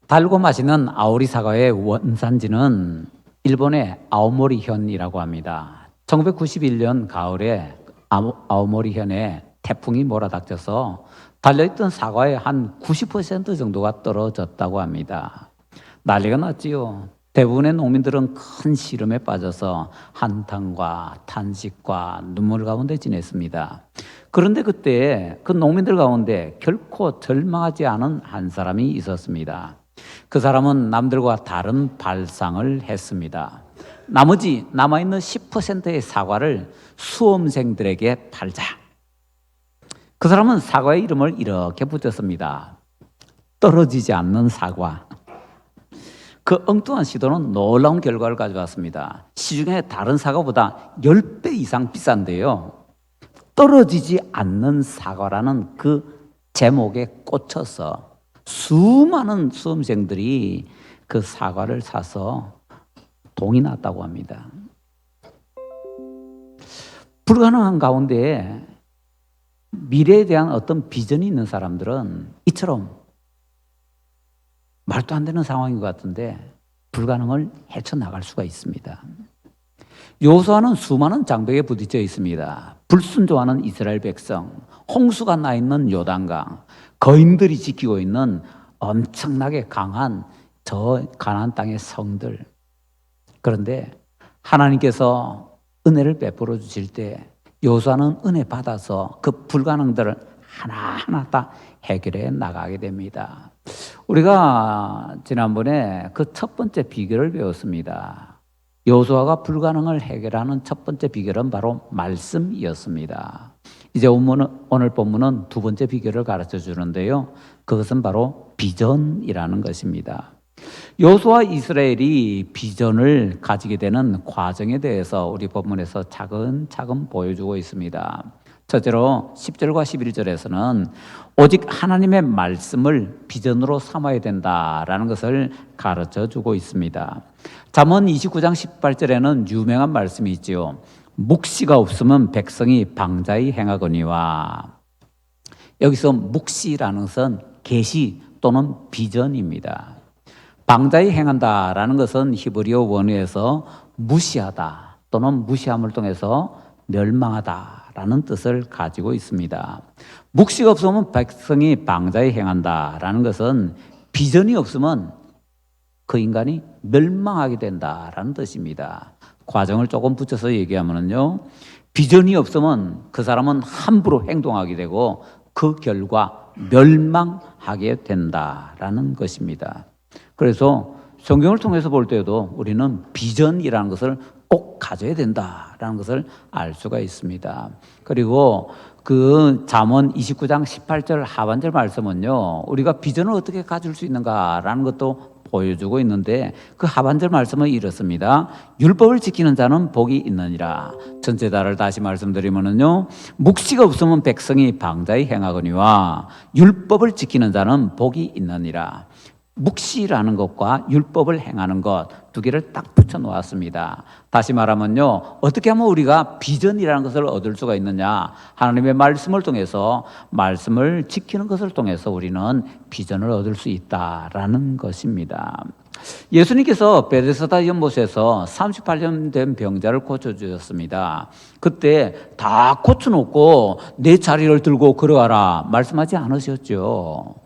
달고 맛있는 아오리 사과의 원산지는 일본의 아오모리현이라고 합니다. 1991년 가을에 아오모리현에 태풍이 몰아닥쳐서 달려있던 사과의 한 90% 정도가 떨어졌다고 합니다. 난리가 났지요. 대부분의 농민들은 큰 시름에 빠져서 한탄과 탄식과 눈물 가운데 지냈습니다. 그런데 그때 그 농민들 가운데 결코 절망하지 않은 한 사람이 있었습니다. 그 사람은 남들과 다른 발상을 했습니다. 나머지 남아있는 10%의 사과를 수험생들에게 팔자. 그 사람은 사과의 이름을 이렇게 붙였습니다. 떨어지지 않는 사과. 그 엉뚱한 시도는 놀라운 결과를 가져왔습니다. 시중에 다른 사과보다 10배 이상 비싼데요. 떨어지지 않는 사과라는 그 제목에 꽂혀서 수많은 수험생들이 그 사과를 사서 동이 났다고 합니다. 불가능한 가운데 미래에 대한 어떤 비전이 있는 사람들은 이처럼 말도 안 되는 상황인 것 같은데 불가능을 헤쳐나갈 수가 있습니다. 여호수아는 수많은 장벽에 부딪혀 있습니다. 불순종하는 이스라엘 백성, 홍수가 나 있는 요단강, 거인들이 지키고 있는 엄청나게 강한 저 가나안 땅의 성들. 그런데 하나님께서 은혜를 베풀어 주실 때 여호수아는 은혜 받아서 그 불가능들을 하나하나 다 해결해 나가게 됩니다. 우리가 지난번에 그 첫 번째 비결을 배웠습니다. 여호수아가 불가능을 해결하는 첫 번째 비결은 바로 말씀이었습니다. 이제 오늘 본문은 두 번째 비결을 가르쳐 주는데요. 그것은 바로 비전이라는 것입니다. 여호수아 이스라엘이 비전을 가지게 되는 과정에 대해서 우리 본문에서 차근차근 보여주고 있습니다. 첫째로 10절과 11절에서는 오직 하나님의 말씀을 비전으로 삼아야 된다라는 것을 가르쳐 주고 있습니다. 잠언 29장 18절에는 유명한 말씀이 있지요. 묵시가 없으면 백성이 방자히 행하거니와. 여기서 묵시라는 것은 계시 또는 비전입니다. 방자히 행한다라는 것은 히브리어 원어에서 무시하다 또는 무시함을 통해서 멸망하다라는 뜻을 가지고 있습니다. 묵시가 없으면 백성이 방자히 행한다라는 것은 비전이 없으면 그 인간이 멸망하게 된다라는 뜻입니다. 과정을 조금 붙여서 얘기하면요, 비전이 없으면 그 사람은 함부로 행동하게 되고 그 결과 멸망하게 된다라는 것입니다. 그래서 성경을 통해서 볼 때도 우리는 비전이라는 것을 꼭 가져야 된다라는 것을 알 수가 있습니다. 그리고 그 잠언 29장 18절 하반절 말씀은요, 우리가 비전을 어떻게 가질 수 있는가라는 것도 보여주고 있는데 그 하반절 말씀은 이렇습니다. 율법을 지키는 자는 복이 있느니라. 전체다를 다시 말씀드리면요, 묵시가 없으면 백성이 방자히 행하거니와 율법을 지키는 자는 복이 있느니라. 묵시라는 것과 율법을 행하는 것 두 개를 딱 붙여 놓았습니다. 다시 말하면요, 어떻게 하면 우리가 비전이라는 것을 얻을 수가 있느냐? 하나님의 말씀을 통해서, 말씀을 지키는 것을 통해서 우리는 비전을 얻을 수 있다라는 것입니다. 예수님께서 베데스다 연못에서 38년 된 병자를 고쳐주셨습니다. 그때 다 고쳐놓고 내 자리를 들고 걸어가라 말씀하지 않으셨죠?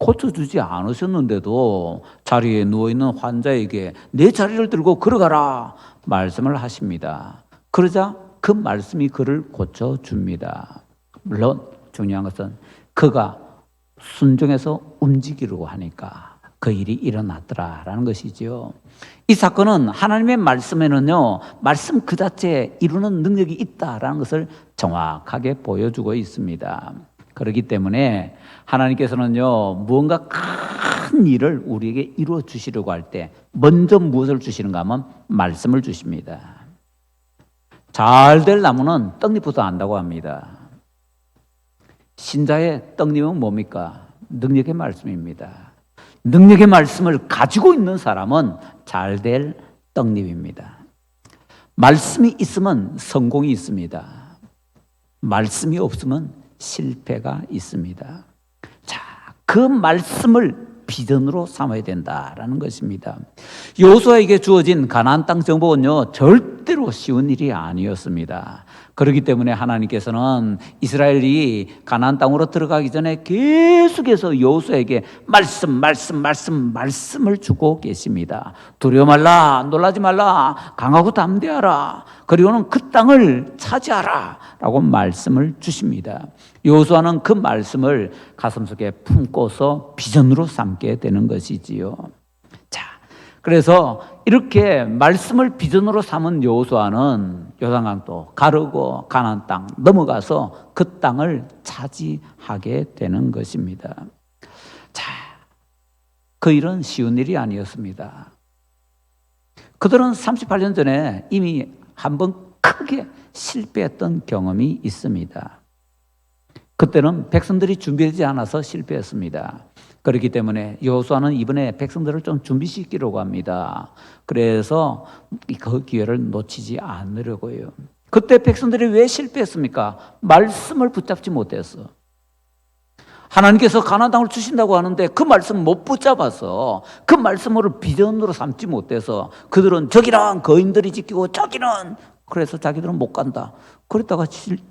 고쳐주지 않으셨는데도 자리에 누워있는 환자에게 내 자리를 들고 걸어가라 말씀을 하십니다. 그러자 그 말씀이 그를 고쳐줍니다. 물론 중요한 것은 그가 순종해서 움직이려고 하니까 그 일이 일어났더라라는 것이지요. 이 사건은 하나님의 말씀에는요, 말씀 그 자체에 이루는 능력이 있다라는 것을 정확하게 보여주고 있습니다. 그렇기 때문에 하나님께서는요, 무언가 큰 일을 우리에게 이루어 주시려고 할 때 먼저 무엇을 주시는가 하면 말씀을 주십니다. 잘 될 나무는 떡잎부터 안다고 합니다. 신자의 떡잎은 뭡니까? 능력의 말씀입니다. 능력의 말씀을 가지고 있는 사람은 잘 될 떡잎입니다. 말씀이 있으면 성공이 있습니다. 말씀이 없으면 실패가 있습니다. 자, 그 말씀을 비전으로 삼아야 된다라는 것입니다. 여호수아에게 주어진 가나안 땅 정복은요, 절대로 쉬운 일이 아니었습니다. 그렇기 때문에 하나님께서는 이스라엘이 가나안 땅으로 들어가기 전에 계속해서 여호수아에게 말씀을 주고 계십니다. 두려워 말라, 놀라지 말라, 강하고 담대하라, 그리고는 그 땅을 차지하라 라고 말씀을 주십니다. 여호수아는 그 말씀을 가슴속에 품고서 비전으로 삼게 되는 것이지요. 자, 그래서 이렇게 말씀을 비전으로 삼은 여호수아는 요단강도 가르고 가나안 땅 넘어가서 그 땅을 차지하게 되는 것입니다. 자, 그 일은 쉬운 일이 아니었습니다. 그들은 38년 전에 이미 한번 크게 실패했던 경험이 있습니다. 그때는 백성들이 준비되지 않아서 실패했습니다. 그렇기 때문에 여호수아는 이번에 백성들을 좀 준비시키려고 합니다. 그래서 그 기회를 놓치지 않으려고요. 그때 백성들이 왜 실패했습니까? 말씀을 붙잡지 못했어. 하나님께서 가나안 땅을 주신다고 하는데 그 말씀 못 붙잡아서 그 말씀으로 비전으로 삼지 못해서 그들은 저기는 거인들이 지키고 저기는 그래서 자기들은 못 간다. 그랬다가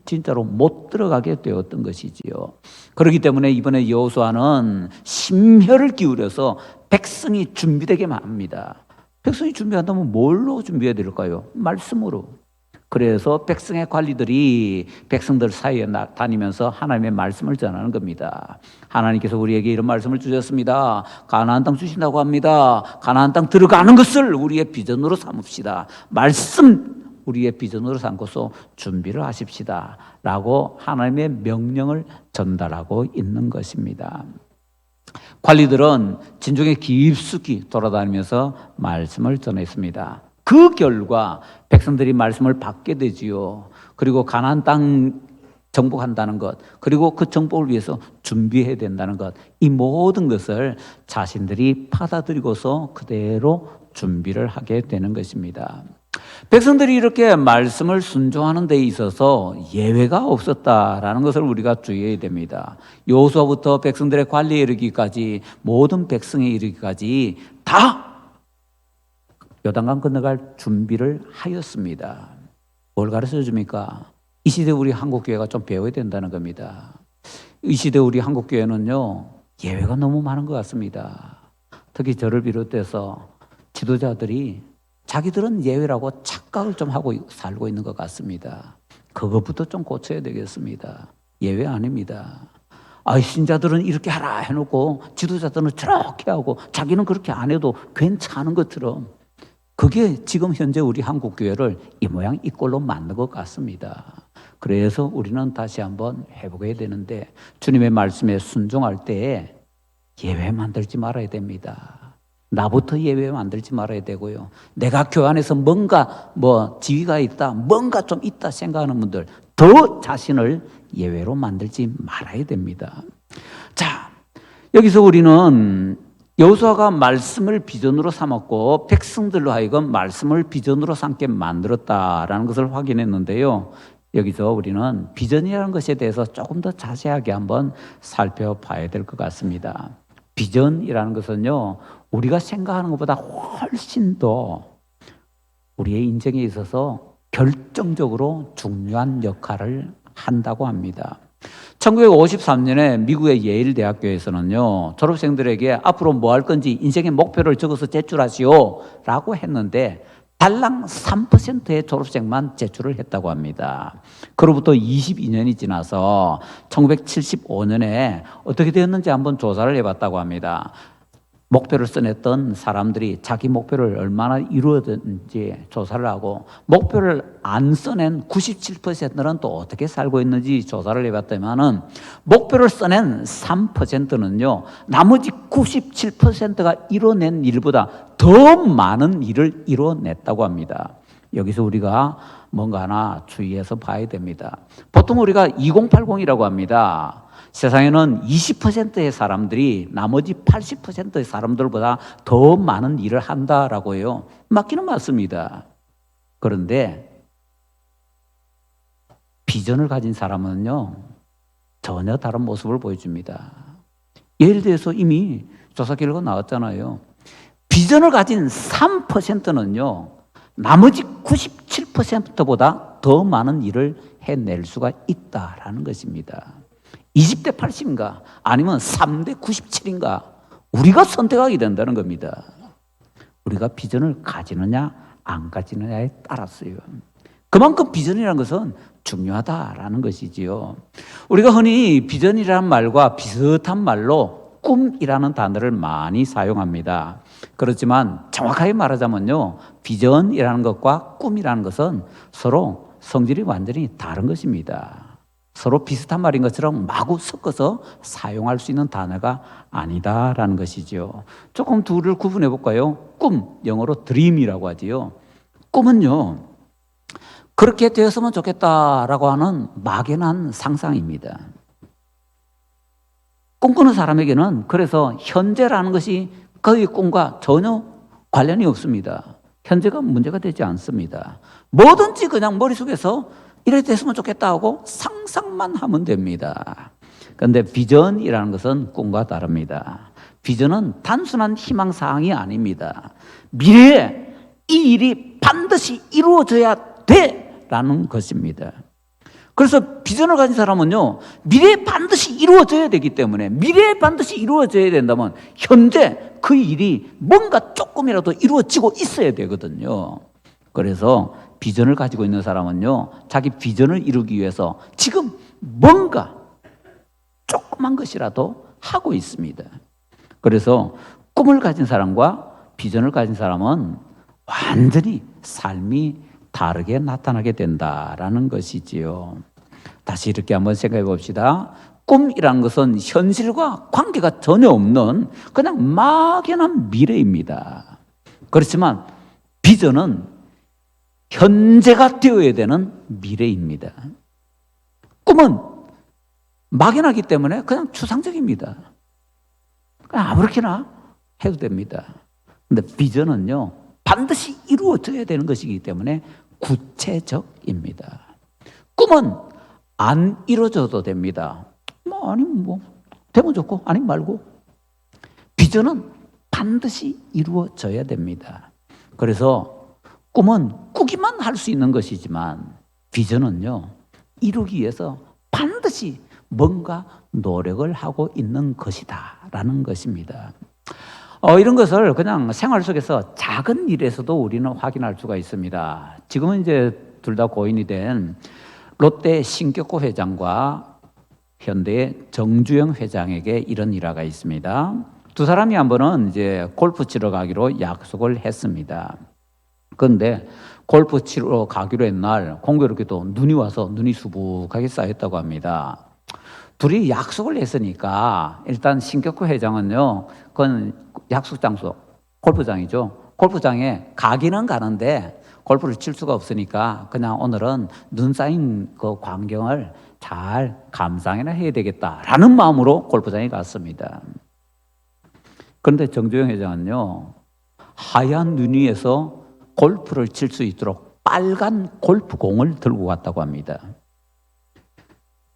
진짜로 못 들어가게 되었던 것이지요. 그렇기 때문에 이번에 여호수아는 심혈을 기울여서 백성이 준비되게만 합니다. 백성이 준비한다면 뭘로 준비해야 될까요? 말씀으로. 그래서 백성의 관리들이 백성들 사이에 다니면서 하나님의 말씀을 전하는 겁니다. 하나님께서 우리에게 이런 말씀을 주셨습니다. 가나안 땅 주신다고 합니다. 가나안 땅 들어가는 것을 우리의 비전으로 삼읍시다. 말씀 우리의 비전으로 삼고서 준비를 하십시다 라고 하나님의 명령을 전달하고 있는 것입니다. 관리들은 진중에 깊숙이 돌아다니면서 말씀을 전했습니다. 그 결과 백성들이 말씀을 받게 되지요. 그리고 가나안 땅 정복한다는 것, 그리고 그 정복을 위해서 준비해야 된다는 것, 이 모든 것을 자신들이 받아들이고서 그대로 준비를 하게 되는 것입니다. 백성들이 이렇게 말씀을 순종하는 데 있어서 예외가 없었다라는 것을 우리가 주의해야 됩니다. 여호수아부터 백성들의 관리에 이르기까지 모든 백성에 이르기까지 다 요단강 건너갈 준비를 하였습니다. 뭘 가르쳐 줍니까? 이 시대 우리 한국교회가 좀 배워야 된다는 겁니다. 이 시대 우리 한국교회는요, 예외가 너무 많은 것 같습니다. 특히 저를 비롯해서 지도자들이 자기들은 예외라고 착각을 좀 하고 살고 있는 것 같습니다. 그것부터 좀 고쳐야 되겠습니다. 예외 아닙니다. 신자들은 이렇게 하라 해놓고 지도자들은 저렇게 하고 자기는 그렇게 안 해도 괜찮은 것처럼, 그게 지금 현재 우리 한국교회를 이 모양 이 꼴로 만든 것 같습니다. 그래서 우리는 다시 한번 해보게 되는데, 주님의 말씀에 순종할 때에 예외 만들지 말아야 됩니다. 나부터 예외 만들지 말아야 되고요. 내가 교회 안에서 뭔가 지위가 있다, 뭔가 좀 있다 생각하는 분들 더 자신을 예외로 만들지 말아야 됩니다. 자, 여기서 우리는 여호수아가 말씀을 비전으로 삼았고 백성들로 하여금 말씀을 비전으로 삼게 만들었다라는 것을 확인했는데요. 여기서 우리는 비전이라는 것에 대해서 조금 더 자세하게 한번 살펴봐야 될 것 같습니다. 비전이라는 것은요, 우리가 생각하는 것보다 훨씬 더 우리의 인생에 있어서 결정적으로 중요한 역할을 한다고 합니다. 1953년에 미국의 예일 대학교에서는요, 졸업생들에게 앞으로 뭐 할 건지 인생의 목표를 적어서 제출하시오 라고 했는데 달랑 3%의 졸업생만 제출을 했다고 합니다. 그로부터 22년이 지나서 1975년에 어떻게 되었는지 한번 조사를 해봤다고 합니다. 목표를 써냈던 사람들이 자기 목표를 얼마나 이루었는지 조사를 하고, 목표를 안 써낸 97%는 또 어떻게 살고 있는지 조사를 해봤더니만은 목표를 써낸 3%는요 나머지 97%가 이뤄낸 일보다 더 많은 일을 이뤄냈다고 합니다. 여기서 우리가 뭔가 하나 주의해서 봐야 됩니다. 보통 우리가 2080이라고 합니다. 세상에는 20%의 사람들이 나머지 80%의 사람들보다 더 많은 일을 한다라고 해요. 맞기는 맞습니다. 그런데 비전을 가진 사람은요 전혀 다른 모습을 보여줍니다. 예를 들어서 이미 조사 결과 나왔잖아요. 비전을 가진 3%는요, 나머지 97%보다 더 많은 일을 해낼 수가 있다라는 것입니다. 20대 80인가 아니면 3대 97인가 우리가 선택하게 된다는 겁니다. 우리가 비전을 가지느냐 안 가지느냐에 따랐어요. 그만큼 비전이라는 것은 중요하다라는 것이지요. 우리가 흔히 비전이라는 말과 비슷한 말로 꿈이라는 단어를 많이 사용합니다. 그렇지만 정확하게 말하자면요, 비전이라는 것과 꿈이라는 것은 서로 성질이 완전히 다른 것입니다. 서로 비슷한 말인 것처럼 마구 섞어서 사용할 수 있는 단어가 아니다라는 것이죠. 조금 둘을 구분해 볼까요? 꿈, 영어로 dream이라고 하지요. 꿈은요, 그렇게 되었으면 좋겠다라고 하는 막연한 상상입니다. 꿈꾸는 사람에게는 그래서 현재라는 것이 그의 꿈과 전혀 관련이 없습니다. 현재가 문제가 되지 않습니다. 뭐든지 그냥 머릿속에서 이래 됐으면 좋겠다 하고 상상만 하면 됩니다. 그런데 비전이라는 것은 꿈과 다릅니다. 비전은 단순한 희망사항이 아닙니다. 미래에 이 일이 반드시 이루어져야 돼라는 것입니다. 그래서 비전을 가진 사람은요, 미래에 반드시 이루어져야 되기 때문에, 미래에 반드시 이루어져야 된다면 현재 그 일이 뭔가 조금이라도 이루어지고 있어야 되거든요. 그래서 비전을 가지고 있는 사람은요, 자기 비전을 이루기 위해서 지금 뭔가 조그만 것이라도 하고 있습니다. 그래서 꿈을 가진 사람과 비전을 가진 사람은 완전히 삶이 다르게 나타나게 된다라는 것이지요. 다시 이렇게 한번 생각해 봅시다. 꿈이라는 것은 현실과 관계가 전혀 없는 그냥 막연한 미래입니다. 그렇지만 비전은 현재가 되어야 되는 미래입니다. 꿈은 막연하기 때문에 그냥 추상적입니다. 그냥 아무렇게나 해도 됩니다. 근데 비전은요, 반드시 이루어져야 되는 것이기 때문에 구체적입니다. 꿈은 안 이루어져도 됩니다. 아니면 되면 좋고 아니면 말고. 비전은 반드시 이루어져야 됩니다. 그래서 꿈은 꾸기만 할 수 있는 것이지만 비전은요, 이루기 위해서 반드시 뭔가 노력을 하고 있는 것이다라는 것입니다. 이런 것을 그냥 생활 속에서 작은 일에서도 우리는 확인할 수가 있습니다. 지금은 이제 둘 다 고인이 된 롯데 신격호 회장과 현대의 정주영 회장에게 이런 일화가 있습니다. 두 사람이 한 번은 이제 골프 치러 가기로 약속을 했습니다. 그런데 골프 치러 가기로 한 날 공교롭게도 눈이 와서 눈이 수북하게 쌓였다고 합니다. 둘이 약속을 했으니까 일단 신격호 회장은요, 그건 약속 장소, 골프장이죠. 골프장에 가기는 가는데 골프를 칠 수가 없으니까 그냥 오늘은 눈 쌓인 그 광경을 잘 감상이나 해야 되겠다라는 마음으로 골프장에 갔습니다. 그런데 정주영 회장은요, 하얀 눈 위에서 골프를 칠 수 있도록 빨간 골프공을 들고 갔다고 합니다.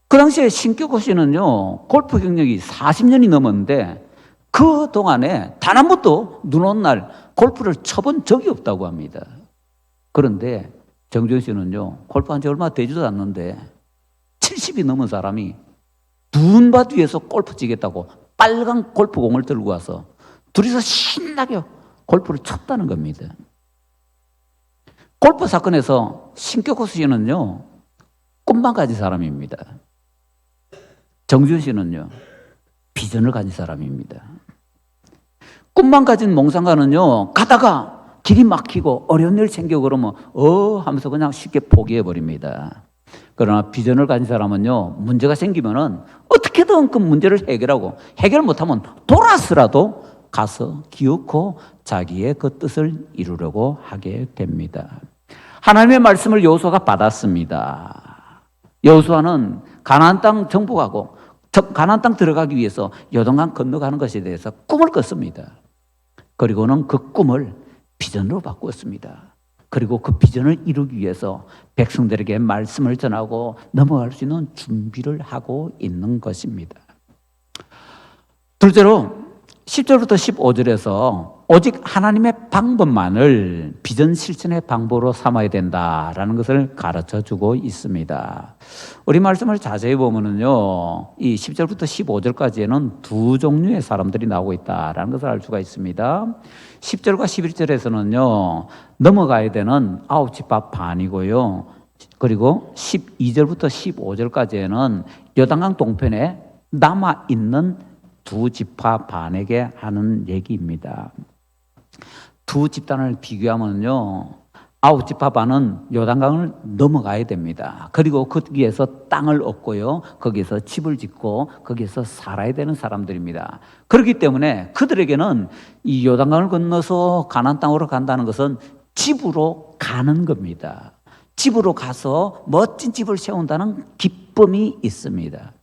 그 당시에 신격호 씨는요, 골프 경력이 40년이 넘었는데 그 동안에 단 한 번도 눈 온 날 골프를 쳐본 적이 없다고 합니다. 그런데 정주영 씨는요, 골프한 지 얼마 되지도 않는데 70이 넘은 사람이 눈밭 위에서 골프 치겠다고 빨간 골프공을 들고 와서 둘이서 신나게 골프를 쳤다는 겁니다. 골프 사건에서 신격호 씨는요, 꿈만 가진 사람입니다. 정주영 씨는요, 비전을 가진 사람입니다. 꿈만 가진 몽상가는요, 가다가 길이 막히고 어려운 일 생겨 그러면 하면서 그냥 쉽게 포기해 버립니다. 그러나 비전을 가진 사람은요, 문제가 생기면은 어떻게든 그 문제를 해결하고 해결 못하면 돌아서라도 가서 기어코 자기의 그 뜻을 이루려고 하게 됩니다. 하나님의 말씀을 여호수아가 받았습니다. 여호수아는 가나안 땅 정복하고 가나안 땅 들어가기 위해서 요단강 건너가는 것에 대해서 꿈을 꿨습니다. 그리고는 그 꿈을 비전으로 바꾸었습니다. 그리고 그 비전을 이루기 위해서 백성들에게 말씀을 전하고 넘어갈 수 있는 준비를 하고 있는 것입니다. 둘째로 10절부터 15절에서 오직 하나님의 방법만을 비전 실천의 방법으로 삼아야 된다라는 것을 가르쳐 주고 있습니다. 우리 말씀을 자세히 보면은요, 이 10절부터 15절까지에는 두 종류의 사람들이 나오고 있다라는 것을 알 수가 있습니다. 10절과 11절에서는요, 넘어가야 되는 9지파 반이고요. 그리고 12절부터 15절까지에는 요단강 동편에 남아있는 두 지파 반에게 하는 얘기입니다. 두 집단을 비교하면요, 9지파 반은 요단강을 넘어가야 됩니다. 그리고 거기에서 땅을 얻고요, 거기에서 집을 짓고 거기에서 살아야 되는 사람들입니다. 그렇기 때문에 그들에게는 이 요단강을 건너서 가나안 땅으로 간다는 것은 집으로 가는 겁니다. 집으로 가서 멋진 집을 세운다는 기쁨이 있습니다.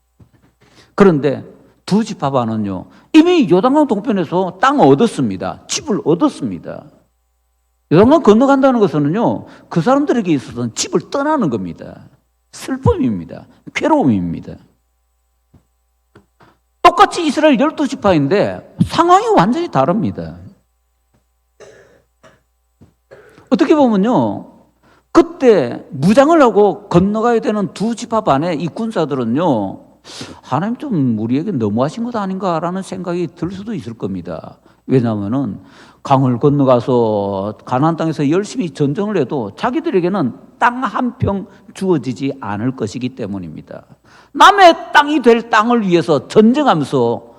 그런데 두 지파 반은요, 이미 요단강 동편에서 땅을 얻었습니다. 집을 얻었습니다. 요단강 건너간다는 것은요, 그 사람들에게 있어서는 집을 떠나는 겁니다. 슬픔입니다. 괴로움입니다. 똑같이 이스라엘 12지파인데 상황이 완전히 다릅니다. 어떻게 보면요, 그때 무장을 하고 건너가야 되는 두 지파 반의 이 군사들은요, 하나님 좀 우리에게 너무하신 것 아닌가라는 생각이 들 수도 있을 겁니다. 왜냐하면은 강을 건너가서 가나안 땅에서 열심히 전쟁을 해도 자기들에게는 땅 한 평 주어지지 않을 것이기 때문입니다. 남의 땅이 될 땅을 위해서 전쟁하면서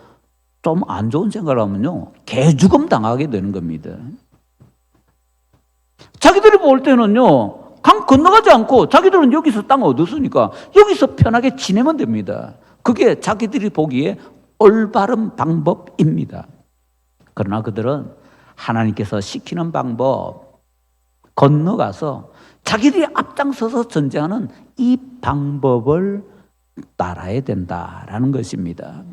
좀 안 좋은 생각을 하면요, 개죽음 당하게 되는 겁니다. 자기들이 볼 때는요, 강 건너가지 않고 자기들은 여기서 땅 얻었으니까 여기서 편하게 지내면 됩니다. 그게 자기들이 보기에 올바른 방법입니다. 그러나 그들은 하나님께서 시키는 방법, 건너가서 자기들이 앞장서서 전쟁하는 이 방법을 따라야 된다라는 것입니다.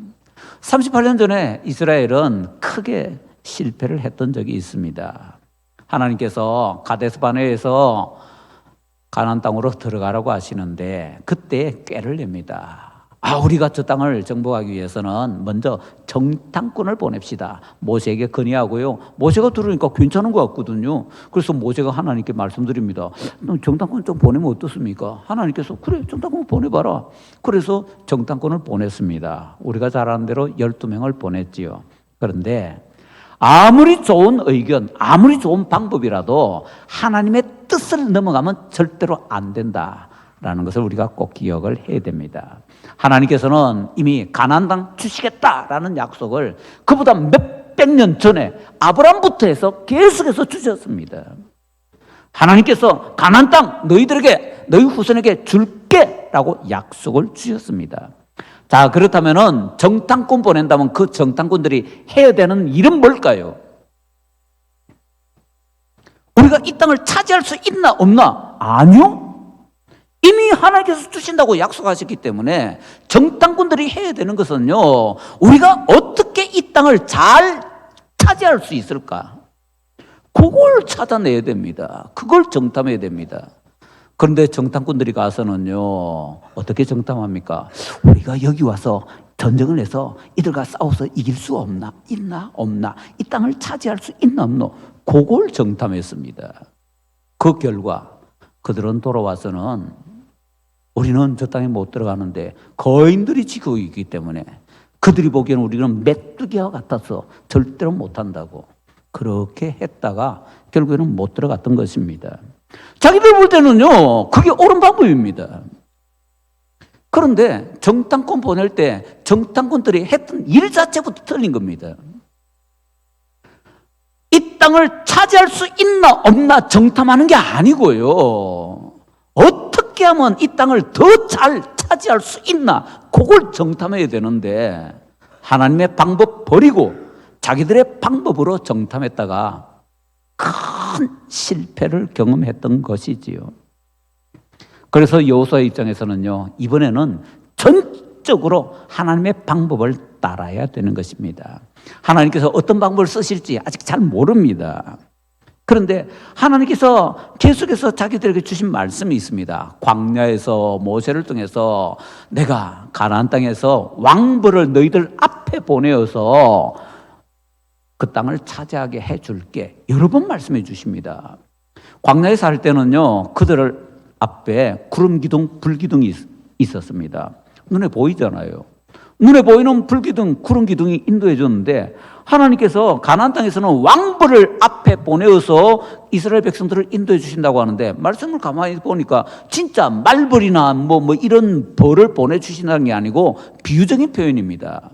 38년 전에 이스라엘은 크게 실패를 했던 적이 있습니다. 하나님께서 가데스 바네에서 가나안 땅으로 들어가라고 하시는데 그때 꾀를 냅니다. 우리가 저 땅을 정복하기 위해서는 먼저 정탐꾼을 보냅시다. 모세에게 건의하고요. 모세가 들으니까 괜찮은 것 같거든요. 그래서 모세가 하나님께 말씀드립니다. 정탐꾼 좀 보내면 어떻습니까? 하나님께서 그래, 정탐꾼 보내봐라. 그래서 정탐꾼을 보냈습니다. 우리가 잘 아는 대로 12명을 보냈지요. 그런데 아무리 좋은 의견, 아무리 좋은 방법이라도 하나님의 뜻을 넘어가면 절대로 안 된다라는 것을 우리가 꼭 기억을 해야 됩니다. 하나님께서는 이미 가나안 땅 주시겠다라는 약속을 그보다 몇백 년 전에 아브라함부터 해서 계속해서 주셨습니다. 하나님께서 가나안 땅 너희들에게, 너희 후손에게 줄게라고 약속을 주셨습니다. 자, 그렇다면은 정탐꾼 보낸다면 그 정탐꾼들이 해야 되는 일은 뭘까요? 우리가 이 땅을 차지할 수 있나 없나? 아니요. 이미 하나님께서 주신다고 약속하셨기 때문에 정탐꾼들이 해야 되는 것은요, 우리가 어떻게 이 땅을 잘 차지할 수 있을까? 그걸 찾아내야 됩니다. 그걸 정탐해야 됩니다. 그런데 정탐꾼들이 가서는요, 어떻게 정탐합니까? 우리가 여기 와서 전쟁을 해서 이들과 싸워서 이길 수 없나? 있나? 없나? 이 땅을 차지할 수 있나? 없나? 그걸 정탐했습니다. 그 결과 그들은 돌아와서는 우리는 저 땅에 못 들어가는데 거인들이 지키고 있기 때문에 그들이 보기에는 우리는 메뚜기와 같아서 절대로 못한다고 그렇게 했다가 결국에는 못 들어갔던 것입니다. 자기들 볼 때는요, 그게 옳은 방법입니다. 그런데 정탐꾼 보낼 때 정탐꾼들이 했던 일 자체부터 틀린 겁니다. 이 땅을 차지할 수 있나 없나 정탐하는 게 아니고요, 어떻게 하면 이 땅을 더 잘 차지할 수 있나 그걸 정탐해야 되는데 하나님의 방법 버리고 자기들의 방법으로 정탐했다가 큰 실패를 경험했던 것이지요. 그래서 여호수아의 입장에서는요, 이번에는 전적으로 하나님의 방법을 따라야 되는 것입니다. 하나님께서 어떤 방법을 쓰실지 아직 잘 모릅니다. 그런데 하나님께서 계속해서 자기들에게 주신 말씀이 있습니다. 광야에서 모세를 통해서 내가 가나안 땅에서 왕벌을 너희들 앞에 보내어서 그 땅을 차지하게 해줄게. 여러 번 말씀해 주십니다. 광야에 살 때는요, 그들 앞에 구름 기둥, 불 기둥이 있었습니다. 눈에 보이잖아요. 눈에 보이는 불 기둥, 구름 기둥이 인도해 줬는데 하나님께서 가나안 땅에서는 왕벌을 앞에 보내어서 이스라엘 백성들을 인도해 주신다고 하는데 말씀을 가만히 보니까 진짜 말벌이나 뭐 이런 벌을 보내주신다는 게 아니고 비유적인 표현입니다.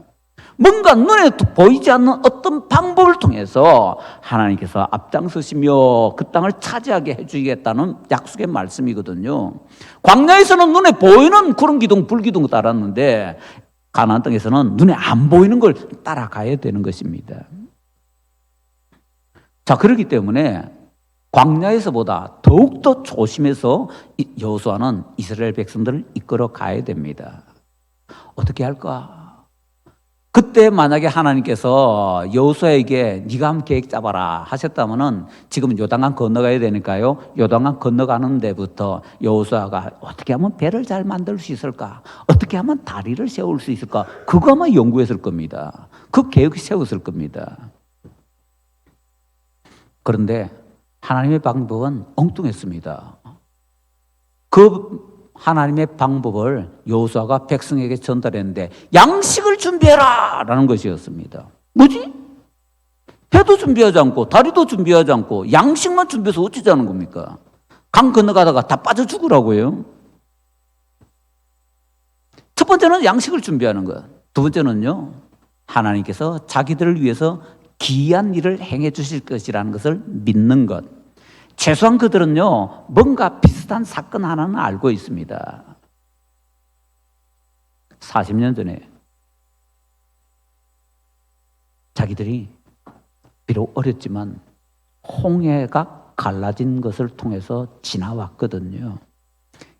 뭔가 눈에 보이지 않는 어떤 방법을 통해서 하나님께서 앞장서시며 그 땅을 차지하게 해주겠다는 약속의 말씀이거든요. 광야에서는 눈에 보이는 구름 기둥, 불 기둥 따랐는데 가나안 땅에서는 눈에 안 보이는 걸 따라가야 되는 것입니다. 자, 그렇기 때문에 광야에서보다 더욱더 조심해서 여호수아는 이스라엘 백성들을 이끌어 가야 됩니다. 어떻게 할까? 그때 만약에 하나님께서 여호수아에게 네가 한번 계획 짜봐라 하셨다면은 지금 요단강 건너가야 되니까요. 요단강 건너가는 데부터 여호수아가 어떻게 하면 배를 잘 만들 수 있을까? 어떻게 하면 다리를 세울 수 있을까? 그거만 연구했을 겁니다. 그 계획을 세웠을 겁니다. 그런데 하나님의 방법은 엉뚱했습니다. 그 하나님의 방법을 여호수아가 백성에게 전달했는데 양식을 준비해라 라는 것이었습니다. 뭐지? 배도 준비하지 않고 다리도 준비하지 않고 양식만 준비해서 어쩌자는 겁니까? 강 건너가다가 다 빠져 죽으라고요. 첫 번째는 양식을 준비하는 것. 두 번째는요, 하나님께서 자기들을 위해서 기이한 일을 행해 주실 것이라는 것을 믿는 것. 최소한 그들은요, 뭔가 비슷한 사건 하나는 알고 있습니다. 40년 전에 자기들이 비록 어렸지만 홍해가 갈라진 것을 통해서 지나왔거든요.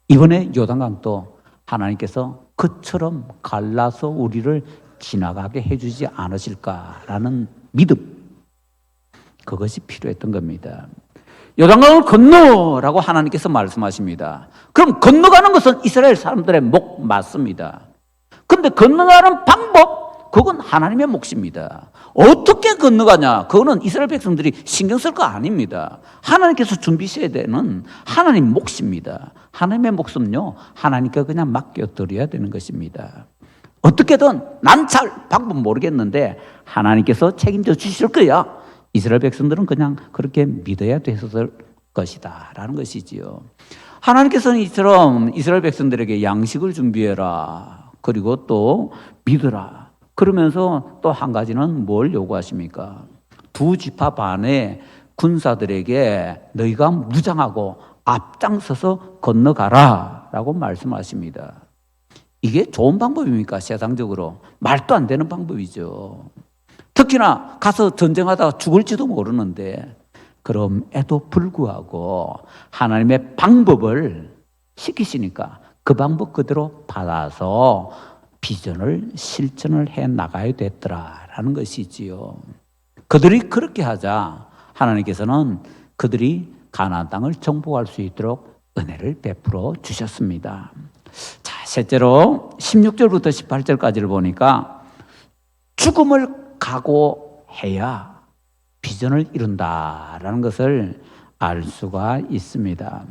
이번에 요단강도 하나님께서 그처럼 갈라서 우리를 지나가게 해주지 않으실까라는 믿음, 그것이 필요했던 겁니다. 요단강을 건너라고 하나님께서 말씀하십니다. 그럼 건너가는 것은 이스라엘 사람들의 목 맞습니다. 그런데 건너가는 방법, 그건 하나님의 몫입니다. 어떻게 건너가냐, 그거는 이스라엘 백성들이 신경 쓸 거 아닙니다. 하나님께서 준비하셔야 되는 하나님 몫입니다. 하나님의 몫은요, 하나님께 그냥 맡겨드려야 되는 것입니다. 어떻게든 난 잘 방법 모르겠는데 하나님께서 책임져 주실 거야. 이스라엘 백성들은 그냥 그렇게 믿어야 됐을 것이다 라는 것이지요. 하나님께서는 이처럼 이스라엘 백성들에게 양식을 준비해라, 그리고 또 믿어라, 그러면서 또 한 가지는 뭘 요구하십니까? 두 지파 반의 군사들에게 너희가 무장하고 앞장서서 건너가라 라고 말씀하십니다. 이게 좋은 방법입니까? 세상적으로 말도 안 되는 방법이죠. 특히나 가서 전쟁하다가 죽을지도 모르는데 그럼에도 불구하고 하나님의 방법을 시키시니까 그 방법 그대로 받아서 비전을 실천을 해 나가야 됐더라라는 것이지요. 그들이 그렇게 하자 하나님께서는 그들이 가나안 땅을 정복할 수 있도록 은혜를 베풀어 주셨습니다. 자, 셋째로 16절부터 18절까지를 보니까 죽음을 각오해야 비전을 이룬다라는 것을 알 수가 있습니다.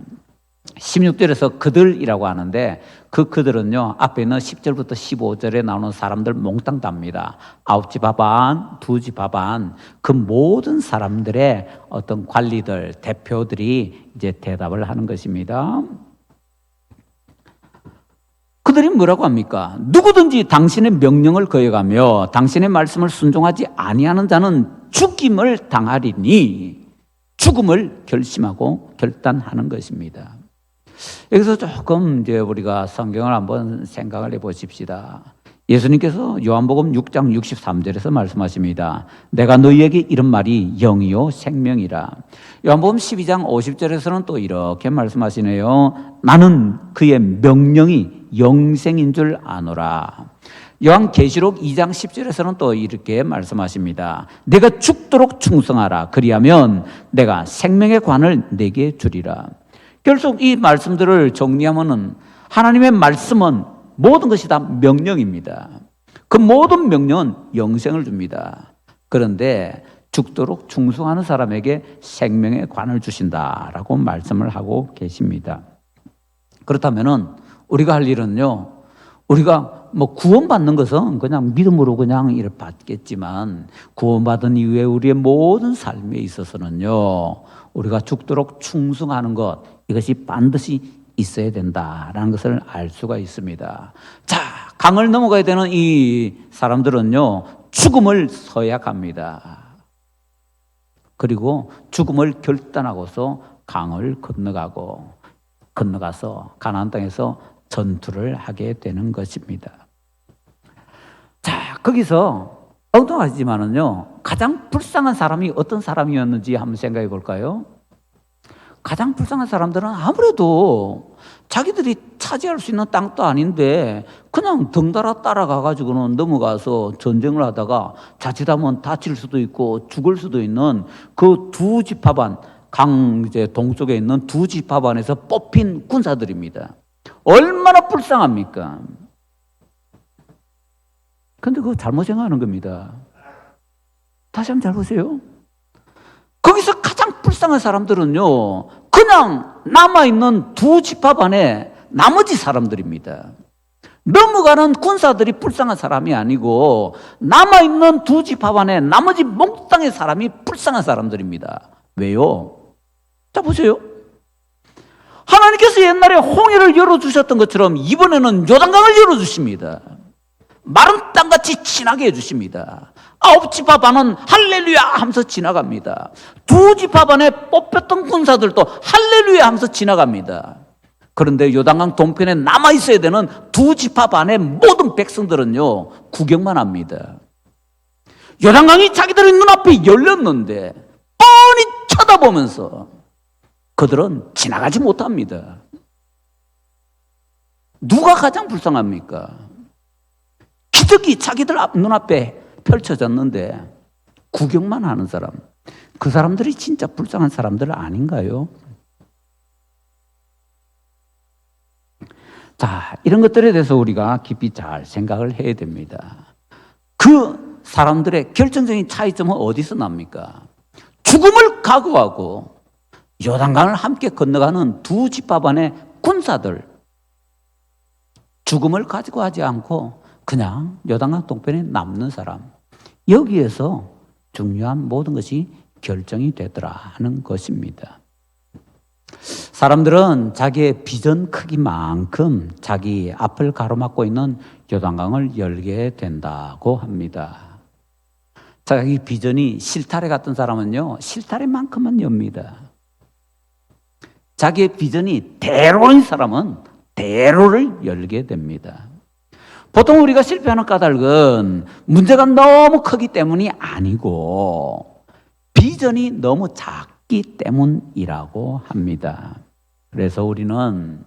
16절에서 그들이라고 하는데 그 그들은요, 앞에 있는 10절부터 15절에 나오는 사람들 몽땅 답니다. 9지파 반, 2지파 반, 그 모든 사람들의 어떤 관리들, 대표들이 이제 대답을 하는 것입니다. 그들이 뭐라고 합니까? 누구든지 당신의 명령을 거역하며 당신의 말씀을 순종하지 아니하는 자는 죽임을 당하리니 죽음을 결심하고 결단하는 것입니다. 여기서 조금 이제 우리가 성경을 한번 생각을 해보십시다. 예수님께서 요한복음 6장 63절에서 말씀하십니다. 내가 너희에게 이런 말이 영이요 생명이라. 요한복음 12장 50절에서는 또 이렇게 말씀하시네요. 나는 그의 명령이 영생인 줄 아노라. 요한계시록 2장 10절에서는 또 이렇게 말씀하십니다. 내가 죽도록 충성하라. 그리하면 내가 생명의 관을 내게 주리라. 결국 이 말씀들을 정리하면은 하나님의 말씀은 모든 것이 다 명령입니다. 그 모든 명령은 영생을 줍니다. 그런데 죽도록 충성하는 사람에게 생명의 관을 주신다라고 말씀을 하고 계십니다. 그렇다면은 우리가 할 일은요, 우리가 뭐 구원받는 것은 그냥 믿음으로 그냥 이를 받겠지만, 구원받은 이후에 우리의 모든 삶에 있어서는요, 우리가 죽도록 충성하는 것, 이것이 반드시 있어야 된다라는 것을 알 수가 있습니다. 자, 강을 넘어가야 되는 이 사람들은요, 죽음을 서약합니다. 그리고 죽음을 결단하고서 강을 건너가서 가나안 땅에서 전투를 하게 되는 것입니다. 자, 거기서 엉뚱하지만은요, 가장 불쌍한 사람이 어떤 사람이었는지 한번 생각해 볼까요? 가장 불쌍한 사람들은 아무래도 자기들이 차지할 수 있는 땅도 아닌데 그냥 덩달아 따라가가지고는 넘어가서 전쟁을 하다가 자칫하면 다칠 수도 있고 죽을 수도 있는 그 두 지파반, 강 이제 동쪽에 있는 두 지파반에서 뽑힌 군사들입니다. 얼마나 불쌍합니까? 근데 그거 잘못 생각하는 겁니다. 다시 한번 잘 보세요. 거기서 가장 불쌍한 사람들은요, 그냥 남아있는 두 지파반의 나머지 사람들입니다. 넘어가는 군사들이 불쌍한 사람이 아니고 남아있는 두 지파반의 나머지 몽땅의 사람이 불쌍한 사람들입니다. 왜요? 자, 보세요. 하나님께서 옛날에 홍해를 열어주셨던 것처럼 이번에는 요단강을 열어주십니다. 마른 땅같이 지나게 해주십니다. 9지파반은 할렐루야 하면서 지나갑니다. 두 지파반에 뽑혔던 군사들도 할렐루야 하면서 지나갑니다. 그런데 요단강 동편에 남아있어야 되는 두 지파반의 모든 백성들은요, 구경만 합니다. 요단강이 자기들의 눈앞에 열렸는데 뻔히 쳐다보면서 그들은 지나가지 못합니다. 누가 가장 불쌍합니까? 기적이 자기들 눈앞에 펼쳐졌는데 구경만 하는 사람, 그 사람들이 진짜 불쌍한 사람들 아닌가요? 자, 이런 것들에 대해서 우리가 깊이 잘 생각을 해야 됩니다. 그 사람들의 결정적인 차이점은 어디서 납니까? 죽음을 각오하고 요단강을 함께 건너가는 두 지파반의 군사들, 죽음을 가지고 하지 않고 그냥 요단강 동편에 남는 사람, 여기에서 중요한 모든 것이 결정이 되더라는 것입니다. 사람들은 자기의 비전 크기만큼 자기 앞을 가로막고 있는 요단강을 열게 된다고 합니다. 자기 비전이 실타래 같은 사람은요, 실타래만큼만 엽니다. 자기의 비전이 대로인 사람은 대로를 열게 됩니다. 보통 우리가 실패하는 까닭은 문제가 너무 크기 때문이 아니고 비전이 너무 작기 때문이라고 합니다. 그래서 우리는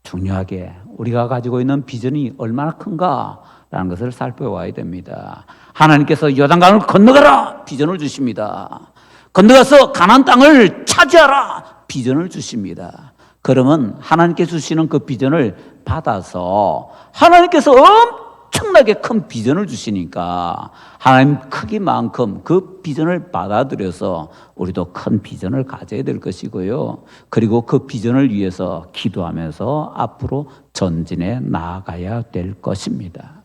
중요하게 우리가 가지고 있는 비전이 얼마나 큰가라는 것을 살펴봐야 됩니다. 하나님께서 요단강을 건너가라 비전을 주십니다. 건너가서 가나안 땅을 차지하라 비전을 주십니다. 그러면 하나님께 주시는 그 비전을 받아서 하나님께서 엄청나게 큰 비전을 주시니까 하나님 크기만큼 그 비전을 받아들여서 우리도 큰 비전을 가져야 될 것이고요. 그리고 그 비전을 위해서 기도하면서 앞으로 전진해 나아가야 될 것입니다.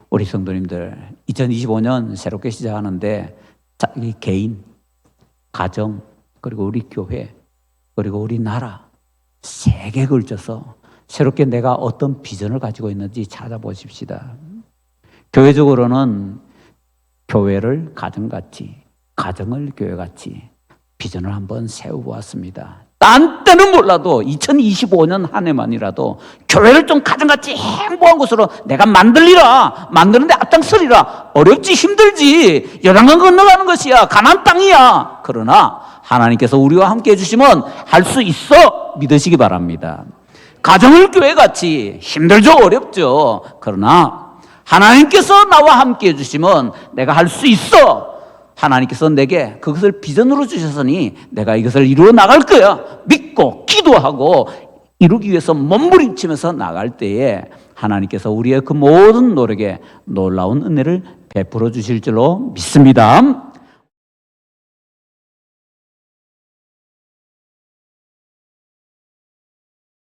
우리 성도님들 2025년 새롭게 시작하는데 자기 개인, 가정, 그리고 우리 교회, 그리고 우리 나라 세계에 걸쳐서 새롭게 내가 어떤 비전을 가지고 있는지 찾아보십시다. 교회적으로는 교회를 가정같이, 가정을 교회같이 비전을 한번 세워보았습니다. 딴 때는 몰라도 2025년 한 해만이라도 교회를 좀 가정같이 행복한 곳으로 내가 만들리라, 만드는데 앞장서리라. 어렵지 힘들지, 요단강 건너가는 것이야, 가나안 땅이야. 그러나 하나님께서 우리와 함께 해주시면 할 수 있어 믿으시기 바랍니다. 가정을 교회같이 힘들죠, 어렵죠. 그러나 하나님께서 나와 함께 해주시면 내가 할 수 있어. 하나님께서 내게 그것을 비전으로 주셨으니 내가 이것을 이루어 나갈 거야 믿고 기도하고 이루기 위해서 몸부림치면서 나갈 때에 하나님께서 우리의 그 모든 노력에 놀라운 은혜를 베풀어 주실 줄로 믿습니다.